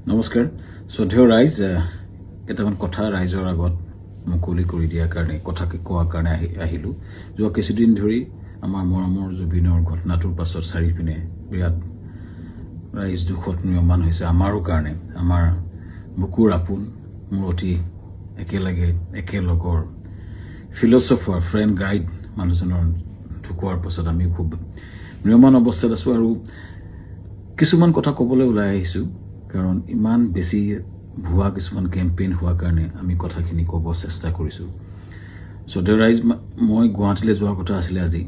নমস্কাৰ শ্ৰদ্ধেয় ৰাইজ কেইটামান কথা ৰাইজৰ আগত মুকলি কৰি দিয়াৰ কাৰণে কথা কোৱাৰ কাৰণে আহিলো যোৱা কিছুদিন ধৰি আমাৰ মৰমৰ জুবিনৰ ঘটনাটোৰ পাছত চাৰিপিনে বিৰাট ৰাইজ দুখত নিয়মান হৈছে আমাৰো কাৰণে আমাৰ বুকুৰ আপোন মোৰ অতি একেলগৰ ফিলছফাৰ ফ্ৰেণ্ড গাইড মানুহজনৰ ঢুকোৱাৰ পাছত আমি খুব নিয়মান অৱস্থাত আছো আৰু কিছুমান কথা ক'বলৈ ওলাই আহিছো কাৰণ ইমান বেছি ভুৱা কিছুমান কেম্পেইন হোৱাৰ কাৰণে আমি কথাখিনি ক'ব চেষ্টা কৰিছো শ্ৰদ্ধেয় ৰাইজ মই গুৱাহাটীলৈ যোৱাৰ কথা আছিল আজি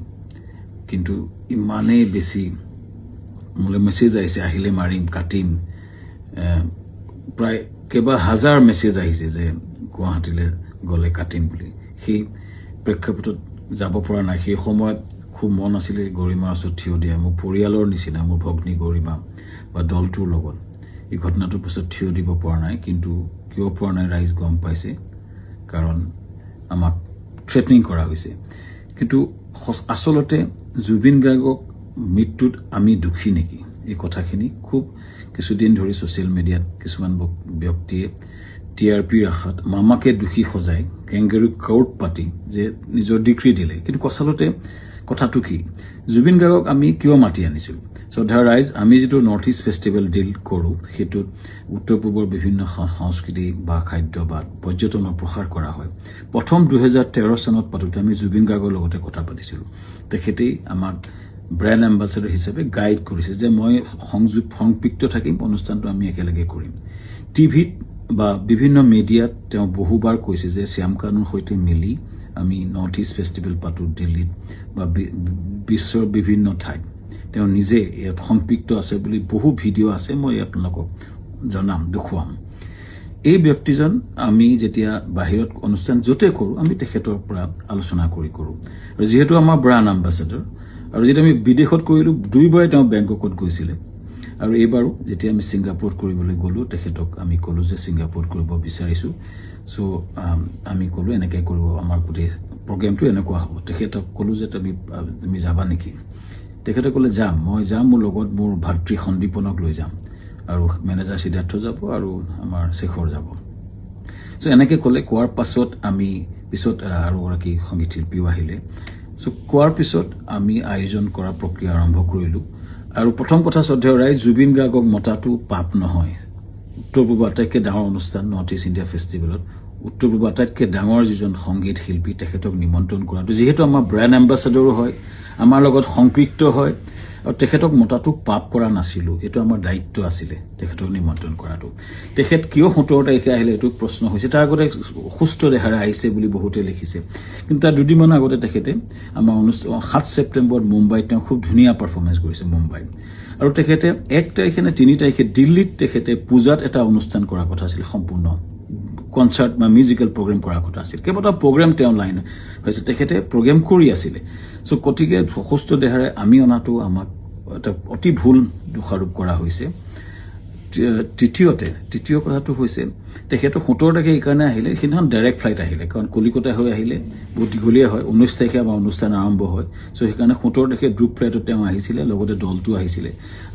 কিন্তু ইমানেই বেছি মোলৈ মেছেজ আহিছে আহিলে মাৰিম কাটিম প্ৰায় কেইবা হাজাৰ মেছেজ আহিছে যে গুৱাহাটীলৈ গ'লে কাটিম বুলি সেই প্ৰেক্ষাপটত যাব পৰা নাই সেই সময়ত খুব মন আছিলে গৰিমাৰ ওচৰত থিয় দিয়া মোৰ পৰিয়ালৰ নিচিনা মোৰ ভগ্নী গৰিমা বা দলটোৰ লগত এই ঘটনাটোৰ পিছত থিয় দিব পৰা নাই কিন্তু কিয় পৰা নাই ৰাইজ গম পাইছে কাৰণ আমাক থ্ৰেটনিং কৰা হৈছে কিন্তু আসলতে জুবিন গাৰ্গক মৃত্যুত আমি দুখী নেকি এই কথাখিনি খুব কিছুদিন ধৰি ছ'চিয়েল মিডিয়াত কিছুমান ব্যক্তিয়ে টিআৰপিৰ আশাত মামাকে দুখী সজাই কেংগেৰু কাউট পাতি যে নিজৰ ডিগ্ৰী দিলে কিন্তু আচলতে কথাটো কি জুবিন গাৰ্গক আমি কিয় মাতি আনিছিল শ্ৰদ্ধা ৰাইজ আমি যেটো নৰ্থ ইষ্ট ফেষ্টিভেল ডিল কৰোঁ সেইটো উত্তৰ পূবৰ বিভিন্ন সংস্কৃতি বা খাদ্য বা পৰ্যটনৰ প্ৰসাৰ কৰা হয় প্ৰথম 2013 চনত পাতোতে আমি জুবিন গাৰ্গৰ লগতে কথা পাতিছিলোঁ তেখেতেই আমাক ব্ৰেণ্ড এম্বাছাডৰ হিচাপে গাইড কৰিছে যে মই সংপৃক্ত থাকিম অনুষ্ঠানটো আমি একেলগে কৰিম টিভিত বা বিভিন্ন মিডিয়াত তেওঁ বহুবাৰ কৈছে যে শ্যামকানুৰ সৈতে মিলি আমি নৰ্থ ইষ্ট ফেষ্টিভেল পাতো দিল্লীত বা বিশ্বৰ বিভিন্ন ঠাইত তেওঁ নিজে ইয়াত সংপৃক্ত আছে বুলি বহু ভিডিঅ' আছে মই আপোনালোকক জনাম দেখুৱাম এই ব্যক্তিজন আমি যেতিয়া বাহিৰত অনুষ্ঠান য'তে কৰোঁ আমি তেখেতৰ পৰা আলোচনা কৰোঁ আৰু যিহেতু আমাৰ ব্ৰাণ্ড এম্বাছাডৰ আৰু যেতিয়া আমি বিদেশত কৰিলোঁ দুইবাৰে তেওঁ বেংককত গৈছিলে আৰু এইবাৰো যেতিয়া আমি ছিংগাপুৰত কৰিবলৈ গ'লোঁ তেখেতক আমি ক'লোঁ যে ছিংগাপুৰত কৰিব বিচাৰিছোঁ চ' আমি ক'লোঁ এনেকৈ কৰিব আমাৰ গোটেই প্ৰগ্ৰেমটো এনেকুৱা হ'ব তেখেতক ক'লোঁ যে তুমি যাবা নেকি তেখেতে ক'লে যাম মই যাম মোৰ লগত মোৰ ভাতৃ সন্দীপনক লৈ যাম আৰু মেনেজাৰ সিদ্ধাৰ্থ যাব আৰু আমাৰ শেখৰ যাব চ' এনেকৈ ক'লে কোৱাৰ পাছত আমি পিছত আৰু এগৰাকী সংগীত শিল্পীও আহিলে চ' কোৱাৰ পিছত আমি আয়োজন কৰা প্ৰক্ৰিয়া আৰম্ভ কৰিলোঁ আৰু প্ৰথম কথা শ্ৰদ্ধেয় ৰাইজ জুবিন গাৰ্গক মতাটো পাপ নহয় উত্তৰ পূৰ্ব আটাইতকৈ ডাঙৰ অনুষ্ঠান নৰ্থ ইষ্ট ইণ্ডিয়া ফেষ্টিভেলত উত্তৰ পূৰ্ব আটাইতকৈ ডাঙৰ যিজন সংগীত শিল্পী তেখেতক নিমন্ত্ৰণ কৰাটো যিহেতু আমাৰ ব্ৰেণ্ড এম্বাছাডৰো হয় আমাৰ লগত সংপৃক্ত হয় আৰু তেখেতক মতাটো পাপ কৰা নাছিলোঁ এইটো আমাৰ দায়িত্ব আছিলে তেখেতক নিমন্ত্ৰণ কৰাটো তেখেত কিয় 17 তাৰিখে আহিলে এইটো প্ৰশ্ন হৈছে তাৰ আগতে সুস্থ দেহাৰে আহিছে বুলি বহুতে লিখিছে কিন্তু তাৰ দুদিনমান আগতে তেখেতে আমাৰ 7 ছেপ্টেম্বৰত মুম্বাইত তেওঁ খুব ধুনীয়া পাৰফৰ্মেঞ্চ কৰিছে মুম্বাইত আৰু তেখেতে 1 তাৰিখে নে 3 তাৰিখে দিল্লীত তেখেতে পূজাত এটা অনুষ্ঠান কৰাৰ কথা আছিল সম্পূৰ্ণ কনচাৰ্ট বা মিউজিকেল প্ৰগ্ৰেম কৰাৰ কথা আছিল কেইবাটা প্ৰগ্ৰেম তেওঁ লাইন হৈছে তেখেতে প্ৰগ্ৰেম কৰি আছিলে চ' গতিকে সুস্থ দেহাৰে আমি অনাটো আমাক এটা অতি ভুল দোষাৰোপ কৰা হৈছে তৃতীয় কথাটো হৈছে তেখেতৰ 17 তাৰিখে এইকাৰণে আহিলে সেইদিনাখন ডাইৰেক্ট ফ্লাইট আহিলে কাৰণ কলিকতা হৈ আহিলে বহুত দীঘলীয়া হয় 19 তাৰিখে আমাৰ অনুষ্ঠান আৰম্ভ হয় চ' সেইকাৰণে 17 তাৰিখে গ্ৰুপ ফ্লাইটত তেওঁ আহিছিলে লগতে দলটো আহিছিলে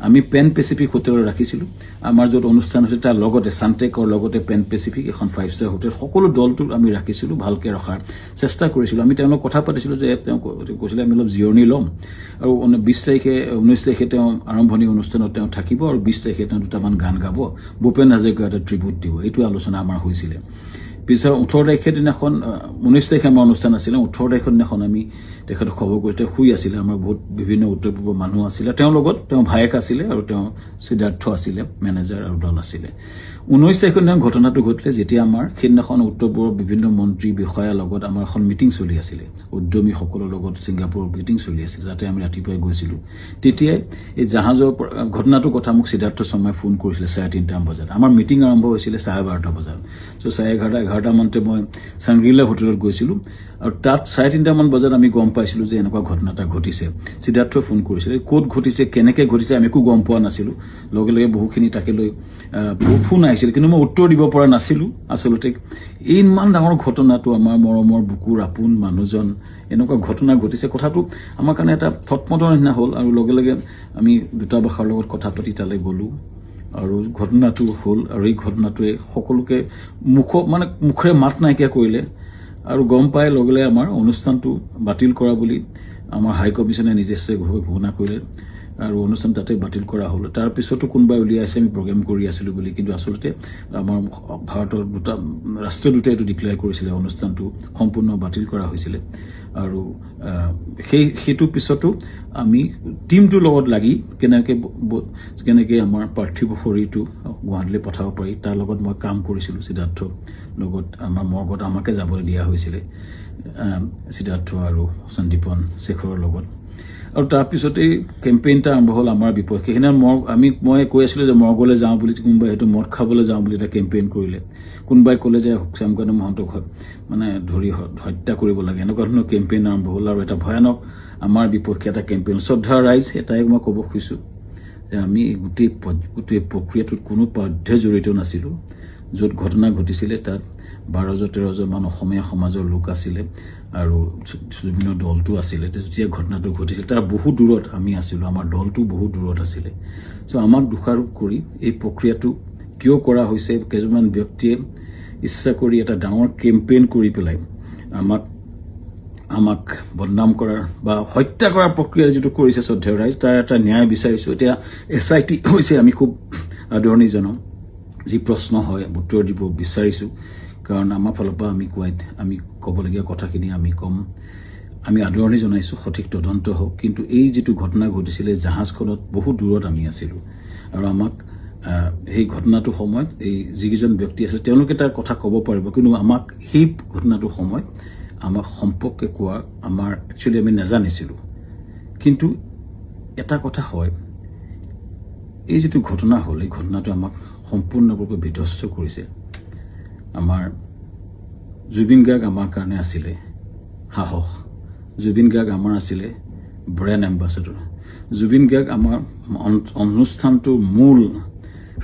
আমি পেন পেচিফিক হোটেলত ৰাখিছিলোঁ আমাৰ য'ত অনুষ্ঠান হৈছিল তাৰ লগতে সানটেকৰ লগতে পেন পেচিফিক এখন 5-star হোটেল সকলো দলটো আমি ৰাখিছিলোঁ ভালকৈ ৰখাৰ চেষ্টা কৰিছিলোঁ আমি তেওঁলোকক কথা পাতিছিলোঁ যে তেওঁ কৈছিলে আমি অলপ জিৰণি ল'ম আৰু 19 তাৰিখে তেওঁ আৰম্ভণি অনুষ্ঠানত তেওঁ থাকিব আৰু 20 তাৰিখে তেওঁ দুটামান গান গাব ভূপেন হাজৰিকাৰ এটা ট্ৰিবিউট দিব এইটো আলোচনা আমাৰ হৈছিলে পিছত 18 তাৰিখে দিনাখন 19 তাৰিখে আমাৰ অনুষ্ঠান আছিলে 18 তাৰিখৰ দিনাখন আমি তেখেতক খবৰ কৰিতে শুই আছিলে আমাৰ বহুত বিভিন্ন উত্তৰ পূৰ্ব মানুহ আছিলে তেওঁৰ লগত তেওঁ ভায়েক আছিলে আৰু তেওঁ সিদ্ধাৰ্থ আছিলে মেনেজাৰ আৰু দল আছিলে 19 তাৰিখৰ দিনা ঘটনাটো ঘটিলে যেতিয়া আমাৰ সেইদিনাখন উত্তৰ পূৰ্বৰ বিভিন্ন মন্ত্ৰী বিষয়াৰ লগত আমাৰ এখন মিটিং চলি আছিলে উদ্যমীসকলৰ লগত ছিংগাপুৰৰ মিটিং চলি আছিল যাতে আমি ৰাতিপুৱাই গৈছিলোঁ তেতিয়াই এই জাহাজৰ ঘটনাটোৰ কথা মোক সিদ্ধাৰ্থ শৰ্মাই ফোন কৰিছিলে 3:30 বজাত আমাৰ মিটিং আৰম্ভ হৈছিলে 12:30 বজাত চ' 11:30 মানতে মই চাংগ্ৰিলা হোটেলত গৈছিলোঁ আৰু তাত 3:30 বজাত আমি গম পাইছিলোঁ যে এনেকুৱা ঘটনা এটা ঘটিছে সিদ্ধাৰ্থই ফোন কৰিছিলে ক'ত ঘটিছে কেনেকৈ ঘটিছে আমি একো গম পোৱা নাছিলোঁ লগে লগে বহুখিনি তাকে লৈ ফোন আহিছিল কিন্তু মই উত্তৰ দিব পৰা নাছিলোঁ আচলতে ইমান ডাঙৰ ঘটনাটো আমাৰ মৰমৰ বুকুৰ আপোন মানুহজন এনেকুৱা ঘটনা ঘটিছে কথাটো আমাৰ কাৰণে এটা থটমটৰ নিচিনা হ'ল আৰু লগে লগে আমি দুটাবাসৰ লগত কথা পাতি তালৈ গ'লোঁ আৰু ঘটনাটো হ'ল আৰু এই ঘটনাটোৱে সকলোকে মুখৰে মাত নাইকিয়া কৰিলে আৰু গম পাই লগে আমাৰ অনুষ্ঠানটো বাতিল কৰা বুলি আমাৰ হাই কমিছনে নিজস্বভাৱে ঘোষণা কৰিলে আৰু অনুষ্ঠান তাতে বাতিল কৰা হ'ল তাৰ পিছতো কোনবাই উলিয়াইছে আমি প্ৰগ্ৰাম কৰি আছিলোঁ বুলি কিন্তু আসলতে আমাৰ ভাৰতৰ ৰাষ্ট্ৰদূতে এইটো ডিক্লেয়াৰ কৰিছিলে অনুষ্ঠানটো সম্পূৰ্ণ বাতিল কৰা হৈছিলে আৰু সেইটো পিছতো আমি টিমটোৰ লগত লাগি কেনেকৈ আমাৰ পাৰ্থিৱ শৰীৰটো গুৱাহাটীলৈ পঠাব পাৰি তাৰ লগত মই কাম কৰিছিলোঁ সিদ্ধাৰ্থ লগত আমাৰ মৰ্গত আমাকে যাবলৈ দিয়া হৈছিলে সিদ্ধাৰ্থ আৰু সন্দীপন শেখৰৰ লগত আৰু তাৰপিছতে কেম্পেইনটা আৰম্ভ হ'ল আমাৰ বিপক্ষে সেইদিনা মই কৈ আছিলোঁ যে মৰ্গলৈ যাওঁ বুলি কোনোবাই সেইটো মদ খাবলৈ যাওঁ বুলি এটা কেম্পেইন কৰিলে কোনোবাই ক'লে যে শ্যামকান্ত মহন্তক মানে ধৰি হত্যা কৰিব লাগে এনেকুৱা ধৰণৰ কেম্পেইন আৰম্ভ হ'ল আৰু এটা ভয়ানক আমাৰ বিপক্ষে এটা কেম্পেইন শ্ৰদ্ধা ৰাইজ এটাই মই ক'ব খুজিছোঁ যে আমি গোটেই প্ৰক্ৰিয়াটোত কোনো পধ্যে জড়িত নাছিলোঁ য'ত ঘটনা ঘটিছিলে তাত 12-13জন মান অসমীয়া সমাজৰ লোক আছিলে আৰু বিভিন্ন দলটো আছিলে যেতিয়া ঘটনাটো ঘটিছিল তাৰ বহু দূৰত আমি আছিলোঁ আমাৰ দলটো বহু দূৰত আছিলে চ' আমাক দোষাৰোপ কৰি এই প্ৰক্ৰিয়াটো কিয় কৰা হৈছে কেইজনমান ব্যক্তিয়ে ইচ্ছা কৰি এটা ডাঙৰ কেম্পেইন কৰি পেলাই আমাক বদনাম কৰাৰ বা হত্যা কৰাৰ প্ৰক্ৰিয়া যিটো কৰিছে শ্ৰদ্ধেয় ৰাইজ তাৰ এটা ন্যায় বিচাৰিছোঁ এতিয়া SIT হৈছে আমি খুব আদৰণি জনাওঁ যি প্ৰশ্ন হয় উত্তৰ দিব বিচাৰিছোঁ কাৰণ আমাৰ ফালৰ পৰা আমি ক'বলগীয়া কথাখিনি আমি কম আমি আদৰণি জনাইছোঁ সঠিক তদন্ত হওক কিন্তু এই যিটো ঘটনা ঘটিছিলে জাহাজখনত বহু দূৰত আমি আছিলোঁ আৰু আমাক সেই ঘটনাটোৰ সময়ত এই যিকেইজন ব্যক্তি আছে তেওঁলোকে তাৰ কথা ক'ব পাৰিব কিন্তু আমাক সেই ঘটনাটোৰ সময়ত আমাক সম্পৰ্কে কোৱা আমাৰ একচুৱেলি আমি নাজানিছিলোঁ কিন্তু এটা কথা হয় এই যিটো ঘটনা হ'ল এই ঘটনাটো আমাক সম্পূৰ্ণৰূপে বিধ্বস্ত কৰিছে আমাৰ জুবিন গাৰ্গ আমাৰ কাৰণে আছিলে সাহস জুবিন গাৰ্গ আমাৰ আছিলে ব্ৰেণ্ড এম্বাছাডৰ জুবিন গাৰ্গ আমাৰ অনুষ্ঠানটোৰ মূল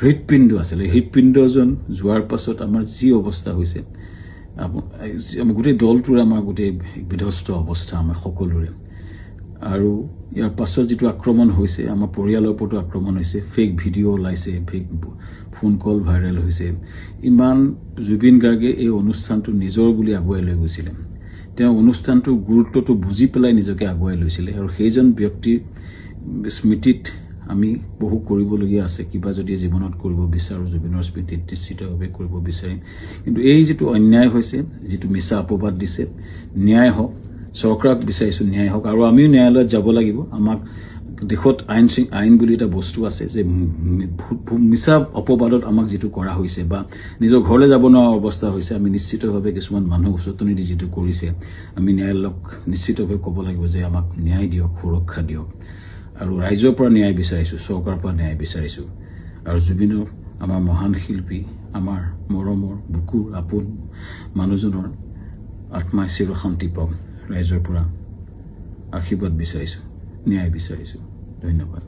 হৃদপিণ্ড আছিলে হৃদপিণ্ডজন যোৱাৰ পাছত আমাৰ যি অৱস্থা হৈছে গোটেই দলটোৰ আমাৰ গোটেই বিধ্বস্ত অৱস্থা আমাৰ সকলোৰে আৰু ইয়াৰ পাছত যিটো আক্ৰমণ হৈছে আমাৰ পৰিয়ালৰ ওপৰতো আক্ৰমণ হৈছে ফেক ভিডিঅ' ওলাইছে ফেক ফোন কল ভাইৰেল হৈছে ইমান জুবিন গাৰ্গে এই অনুষ্ঠানটো নিজৰ বুলি আগুৱাই লৈ গৈছিলে তেওঁ অনুষ্ঠানটোৰ গুৰুত্বটো বুজি পেলাই নিজকে আগুৱাই লৈছিলে আৰু সেইজন ব্যক্তিৰ স্মৃতিত আমি বহু কৰিবলগীয়া আছে কিবা যদি জীৱনত কৰিব বিচাৰোঁ জুবিনৰ স্মৃতিত নিশ্চিতভাৱে কৰিব বিচাৰিম কিন্তু এই যিটো অন্যায় হৈছে যিটো মিছা অপবাদ দিছে ন্যায় হওক চৰকাৰক বিচাৰিছোঁ ন্যায় হওক আৰু আমিও ন্যায়ালয়ত যাব লাগিব আমাক দেশত আইন বুলি এটা বস্তু আছে যে মিছা অপবাদত আমাক যিটো কৰা হৈছে বা নিজৰ ঘৰলৈ যাব নোৱাৰা অৱস্থা হৈছে আমি নিশ্চিতভাৱে কিছুমান মানুহ উচতনি দি যিটো কৰিছে আমি ন্যায়ালয়ক নিশ্চিতভাৱে ক'ব লাগিব যে আমাক ন্যায় দিয়ক সুৰক্ষা দিয়ক আৰু ৰাইজৰ পৰা ন্যায় বিচাৰিছোঁ চৰকাৰৰ পৰা ন্যায় বিচাৰিছোঁ আৰু জুবিনৰ আমাৰ মহান শিল্পী আমাৰ মৰমৰ বুকুৰ আপোন মানুহজনৰ আত্মাই চিৰশান্তি পাওক ৰাইজৰ পৰা আশীৰ্বাদ বিচাৰিছোঁ ন্যায় বিচাৰিছোঁ ধন্যবাদ